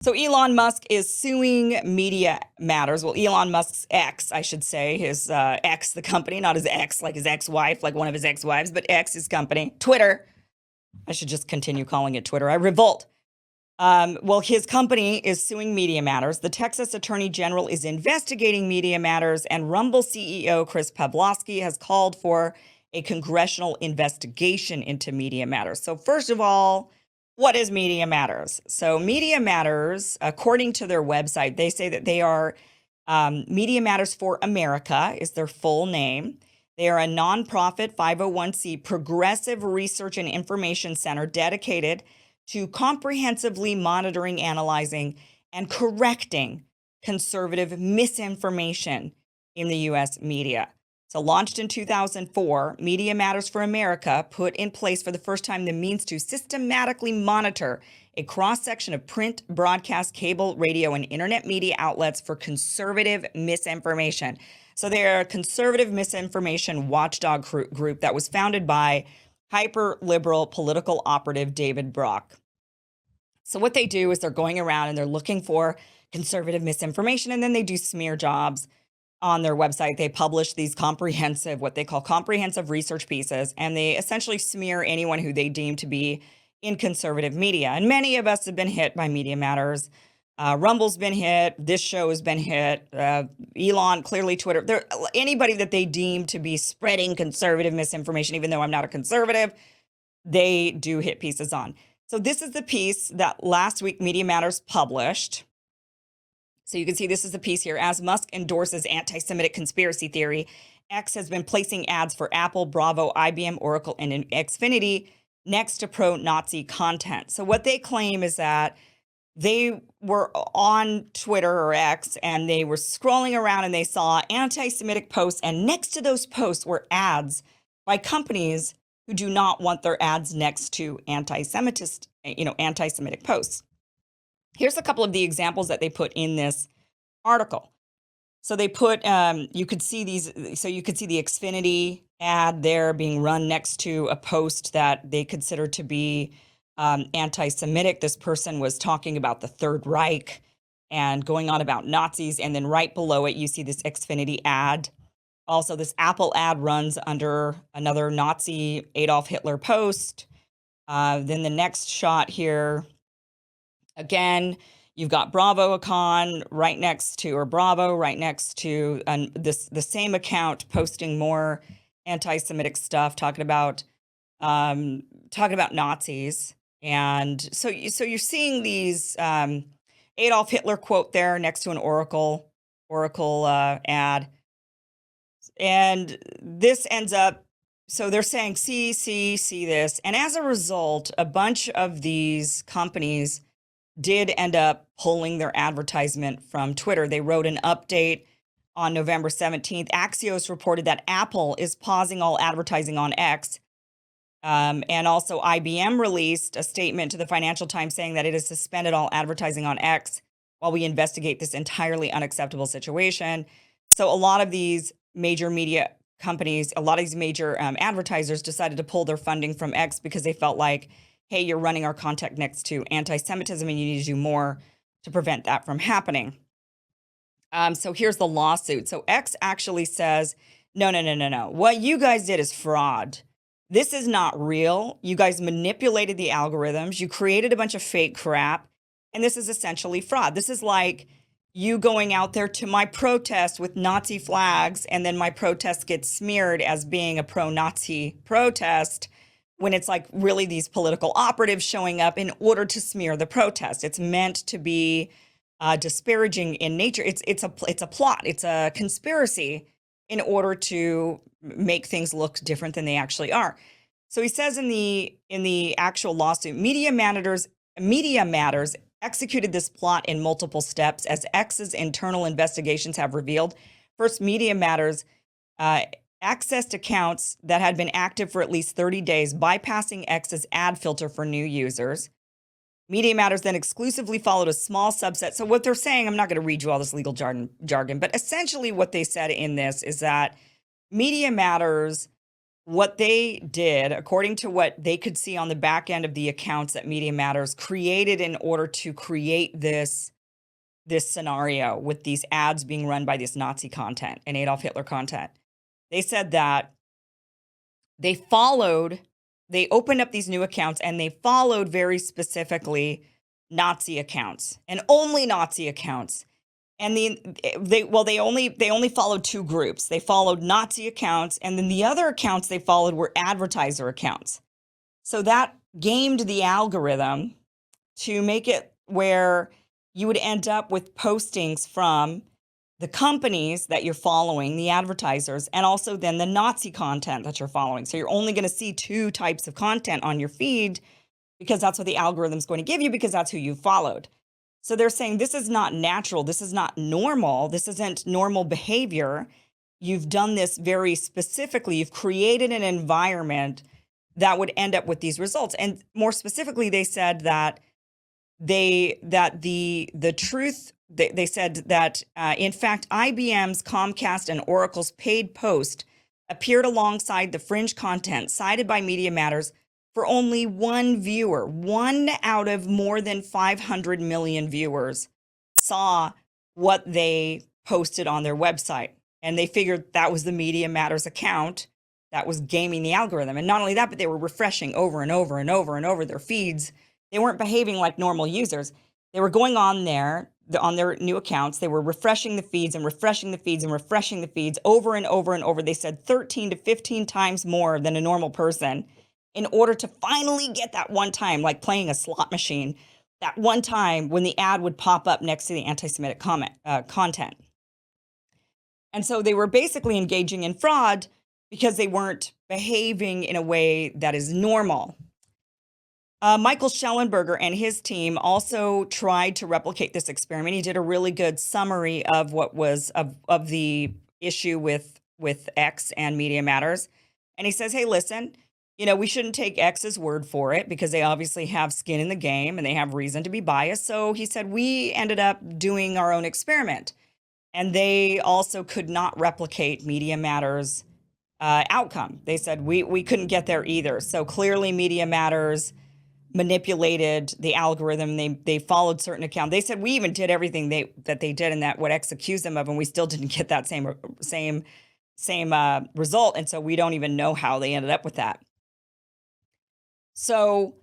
So Elon Musk is suing Media Matters. Well, Elon Musk's ex, I should say, his ex, the company, not his ex, like his ex-wife, like one of his ex-wives, but ex, his company, Twitter. I should just continue calling it Twitter. I revolt. Well, his company is suing Media Matters. The Texas Attorney General is investigating Media Matters, and Rumble CEO Chris Pavlovski has called for a congressional investigation into Media Matters. So first of all, what is Media Matters? So Media Matters, according to their website, they say that they are Media Matters for America is their full name. They are a nonprofit 501c progressive research and information center dedicated to comprehensively monitoring, analyzing, and correcting conservative misinformation in the U.S. media. So launched in 2004, Media Matters for America put in place for the first time the means to systematically monitor a cross-section of print, broadcast, cable, radio, and internet media outlets for conservative misinformation. So they're a conservative misinformation watchdog group that was founded by hyper-liberal political operative David Brock. So what they do is they're going around and they're looking for conservative misinformation, and then they do smear jobs on their website. They publish these comprehensive, what they call comprehensive research pieces, and they essentially smear anyone who they deem to be in conservative media. And many of us have been hit by Media Matters. Rumble's been hit. This show has been hit. Elon, clearly Twitter. Anybody that they deem to be spreading conservative misinformation, even though I'm not a conservative, they do hit pieces on. So this is the piece that last week Media Matters published. So you can see this is the piece here. As Musk endorses anti-Semitic conspiracy theory, X has been placing ads for Apple, Bravo, IBM, Oracle, and Xfinity next to pro-Nazi content. So what they claim is that they were on Twitter or X and they were scrolling around and they saw anti-Semitic posts, and next to those posts were ads by companies who do not want their ads next to anti-Semitic posts. Here's a couple of the examples that they put in this article. So they put, you could see these, so you could see the Xfinity ad there being run next to a post that they consider to be anti-Semitic. This person was talking about the Third Reich and going on about Nazis. And then right below it, you see this Xfinity ad. Also, this Apple ad runs under another Nazi Adolf Hitler post. Then the next shot here, again, you've got BravoCon right next to, or Bravo right next to the same account posting more anti-Semitic stuff, talking about Nazis. And so you're seeing these Adolf Hitler quote there next to an Oracle ad. And this ends up, so they're saying, see this. And as a result, a bunch of these companies did end up pulling their advertisement from Twitter. They wrote an update on November 17th. Axios reported that Apple is pausing all advertising on X. And also IBM released a statement to the Financial Times saying that it has suspended all advertising on X while we investigate this entirely unacceptable situation. So a lot of these major media companies, a lot of these major advertisers decided to pull their funding from X because they felt like, hey, you're running our content next to anti-Semitism and you need to do more to prevent that from happening. So here's the lawsuit. So X actually says, no. What you guys did is fraud. This is not real. You guys manipulated the algorithms. You created a bunch of fake crap. And this is essentially fraud. This is like you going out there to my protest with Nazi flags, and then my protest gets smeared as being a pro-Nazi protest, when it's like really these political operatives showing up in order to smear the protest. It's meant to be disparaging in nature. It's a plot. It's a conspiracy in order to make things look different than they actually are. So he says in the actual lawsuit, Media Matters executed this plot in multiple steps, as X's internal investigations have revealed. First, Media Matters accessed accounts that had been active for at least 30 days, bypassing X's ad filter for new users. Media Matters then exclusively followed a small subset. So what they're saying, I'm not going to read you all this legal jargon, but essentially what they said in this is that Media Matters what they did, according to what they could see on the back end of the accounts that Media Matters created in order to create this scenario with these ads being run by this Nazi content and Adolf Hitler content. They said that they opened up these new accounts and they followed very specifically Nazi accounts and only Nazi accounts. And they only followed two groups. They followed Nazi accounts, and then the other accounts they followed were advertiser accounts. So that gamed the algorithm to make it where you would end up with postings from the companies that you're following, the advertisers, and also then the Nazi content that you're following. So you're only going to see two types of content on your feed because that's what the algorithm's going to give you because that's who you followed. So they're saying this is not natural. This is not normal. This isn't normal behavior. You've done this very specifically. You've created an environment that would end up with these results. And more specifically, they said that they said that in fact, IBM's, Comcast, and Oracle's paid post appeared alongside the fringe content cited by Media Matters for only one viewer. One out of more than 500 million viewers saw what they posted on their website. And they figured that was the Media Matters account that was gaming the algorithm. And not only that, but they were refreshing over and over and over and over their feeds. They weren't behaving like normal users. They were going on there, on their new accounts. They were refreshing the feeds and refreshing the feeds and refreshing the feeds over and over and over. They said 13 to 15 times more than a normal person in order to finally get that one time, like playing a slot machine, that one time when the ad would pop up next to the anti-Semitic content. And so they were basically engaging in fraud because they weren't behaving in a way that is normal. Michael Schellenberger and his team also tried to replicate this experiment. He did a really good summary of what was of the issue with X and Media Matters. And he says, hey, listen, we shouldn't take X's word for it because they obviously have skin in the game and they have reason to be biased. So he said, we ended up doing our own experiment. And they also could not replicate Media Matters' outcome. They said, we couldn't get there either. So clearly Media Matters manipulated the algorithm. They followed certain accounts. They said, we even did everything that they did and that what X accused them of, and we still didn't get that same result. And so we don't even know how they ended up with that. So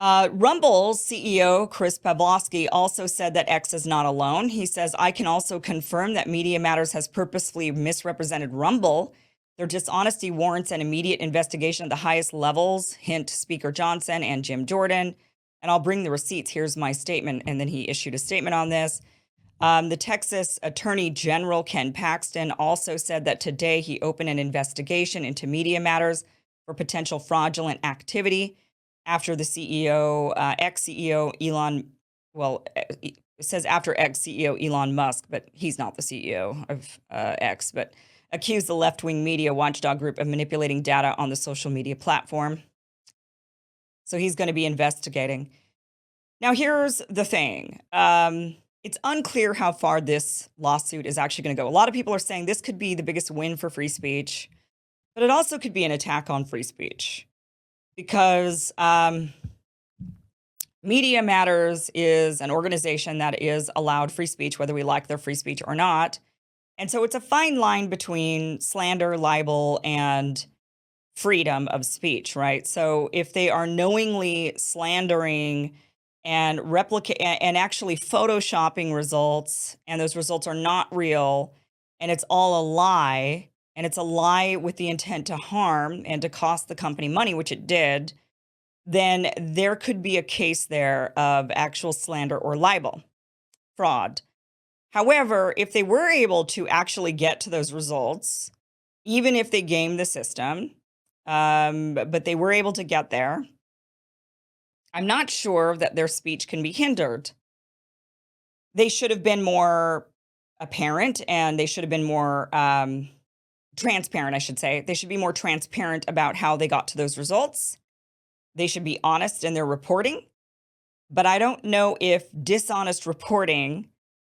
Rumble's CEO, Chris Pavlovski, also said that X is not alone. He says, I can also confirm that Media Matters has purposefully misrepresented Rumble. Their dishonesty warrants an immediate investigation at the highest levels, hint Speaker Johnson and Jim Jordan. And I'll bring the receipts. Here's my statement. And then he issued a statement on this. The Texas Attorney General, Ken Paxton, also said that today he opened an investigation into Media Matters for potential fraudulent activity after the ex-CEO Elon, it says after ex-CEO Elon Musk, but he's not the CEO of X, but accused the left-wing media watchdog group of manipulating data on the social media platform. So he's going to be investigating. Now, here's the thing. It's unclear how far this lawsuit is actually going to go. A lot of people are saying this could be the biggest win for free speech, but it also could be an attack on free speech because Media Matters is an organization that is allowed free speech, whether we like their free speech or not. And so it's a fine line between slander, libel, and freedom of speech, right? So if they are knowingly slandering and actually photoshopping results, and those results are not real, and it's all a lie, and it's a lie with the intent to harm and to cost the company money, which it did, then there could be a case there of actual slander or libel, fraud. However, if they were able to actually get to those results, even if they gamed the system, but they were able to get there, I'm not sure that their speech can be hindered. They should have been more apparent and they should have been more transparent, I should say. They should be more transparent about how they got to those results. They should be honest in their reporting. But I don't know if dishonest reporting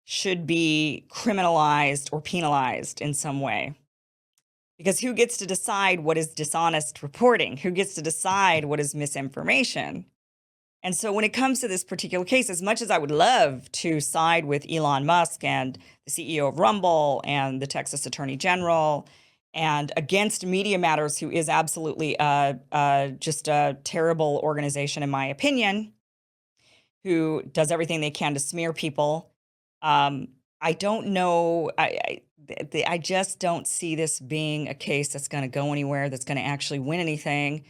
should be criminalized or penalized in some way. Because who gets to decide what is dishonest reporting? Who gets to decide what is misinformation? And so when it comes to this particular case, as much as I would love to side with Elon Musk and the CEO of Rumble and the Texas Attorney General and against Media Matters, who is absolutely just a terrible organization, in my opinion, who does everything they can to smear people. I don't know. I just don't see this being a case that's going to go anywhere, that's going to actually win anything,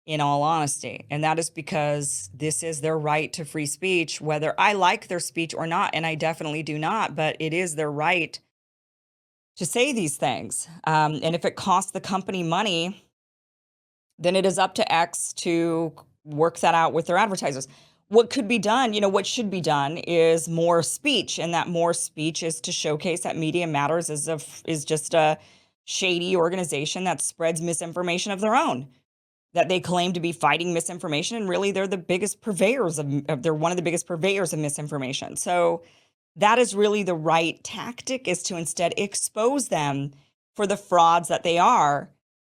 in all honesty. And that is because this is their right to free speech, whether I like their speech or not. And I definitely do not, but it is their right to say these things. And if it costs the company money, then it is up to X to work that out with their advertisers. What could be done, what should be done is more speech. And that more speech is to showcase that Media Matters is just a shady organization that spreads misinformation of their own, that they claim to be fighting misinformation, and really they're the biggest purveyors they're one of the biggest purveyors of misinformation. So that is really the right tactic, is to instead expose them for the frauds that they are.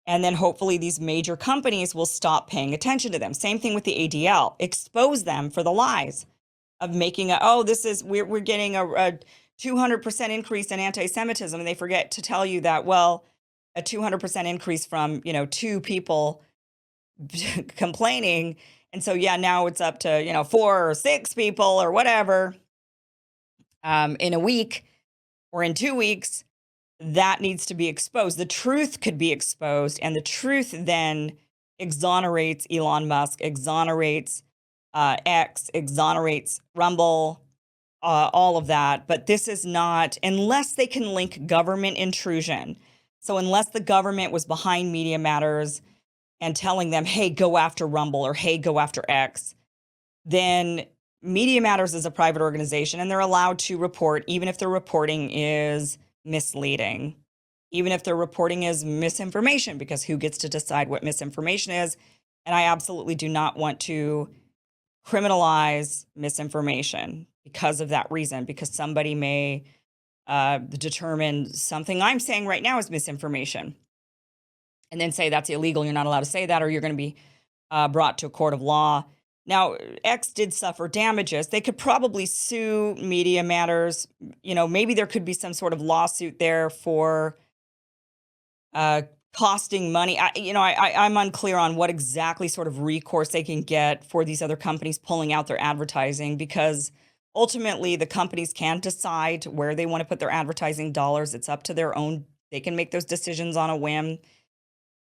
And then hopefully these major companies will stop paying attention to them. Same thing with the ADL, expose them for the lies of making we're getting a 200% increase in anti-Semitism. And they forget to tell you that, well, a 200% increase from, 2 people complaining. And so, now it's up to, 4 or 6 people or whatever in a week or in 2 weeks. That needs to be exposed. The truth could be exposed, and the truth then exonerates Elon Musk, exonerates X, exonerates Rumble, all of that. But this is not, unless they can link government intrusion. So unless the government was behind Media Matters and telling them, hey, go after Rumble, or hey, go after X, then Media Matters is a private organization and they're allowed to report, even if their reporting is misleading, even if their reporting is misinformation, because who gets to decide what misinformation is? And I absolutely do not want to criminalize misinformation because of that reason, because somebody may determine something I'm saying right now is misinformation and then say that's illegal, you're not allowed to say that, or you're going to be brought to a court of law. Now, X did suffer damages. They could probably sue Media Matters. Maybe there could be some sort of lawsuit there for costing money. I'm unclear on what exactly sort of recourse they can get for these other companies pulling out their advertising, because ultimately the companies can decide where they want to put their advertising dollars. It's up to their own. They can make those decisions on a whim.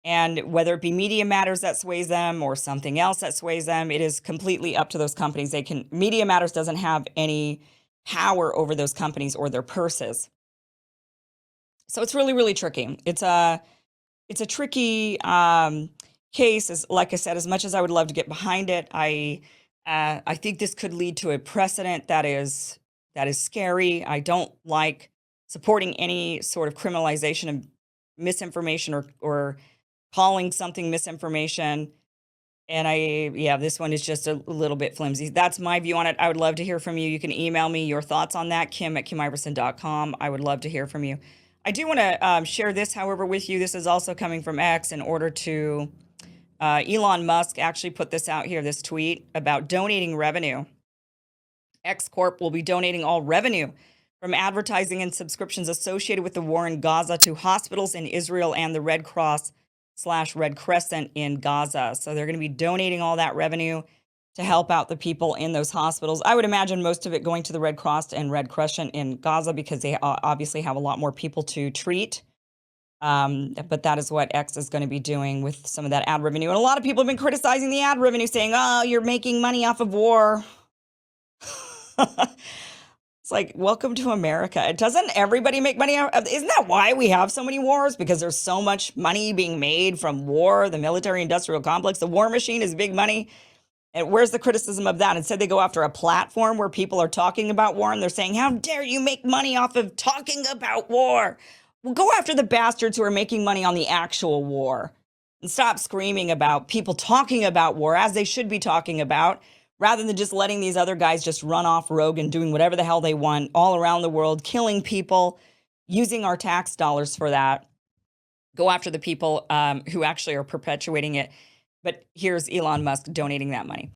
And whether it be Media Matters that sways them or something else that sways them, it is completely up to those companies. Media Matters doesn't have any power over those companies or their purses. So it's really, really tricky. It's a tricky case. Like I said, as much as I would love to get behind it, I think this could lead to a precedent that is scary. I don't like supporting any sort of criminalization of misinformation or calling something misinformation. And this one is just a little bit flimsy. That's my view on it. I would love to hear from you. You can email me your thoughts on that, Kim@KimIversen.com. I would love to hear from you. I do want to share this, however, with you. This is also coming from X, in order to, Elon Musk actually put this out here, this tweet about donating revenue. X Corp will be donating all revenue from advertising and subscriptions associated with the war in Gaza to hospitals in Israel and the Red Cross/Red Crescent in Gaza. So they're going to be donating all that revenue to help out the people in those hospitals. I would imagine most of it going to the Red Cross and Red Crescent in Gaza, because they obviously have a lot more people to treat. But that is what X is going to be doing with some of that ad revenue. And a lot of people have been criticizing the ad revenue, saying, oh, you're making money off of war. It's like, welcome to America. Doesn't everybody make money? Isn't that why we have so many wars? Because there's so much money being made from war, the military-industrial complex. The war machine is big money. And where's the criticism of that? Instead, they go after a platform where people are talking about war, and they're saying, how dare you make money off of talking about war? Well, go after the bastards who are making money on the actual war, and stop screaming about people talking about war, as they should be talking about, rather than just letting these other guys just run off rogue and doing whatever the hell they want all around the world, killing people, using our tax dollars for that. Go after the people who actually are perpetuating it. But here's Elon Musk donating that money.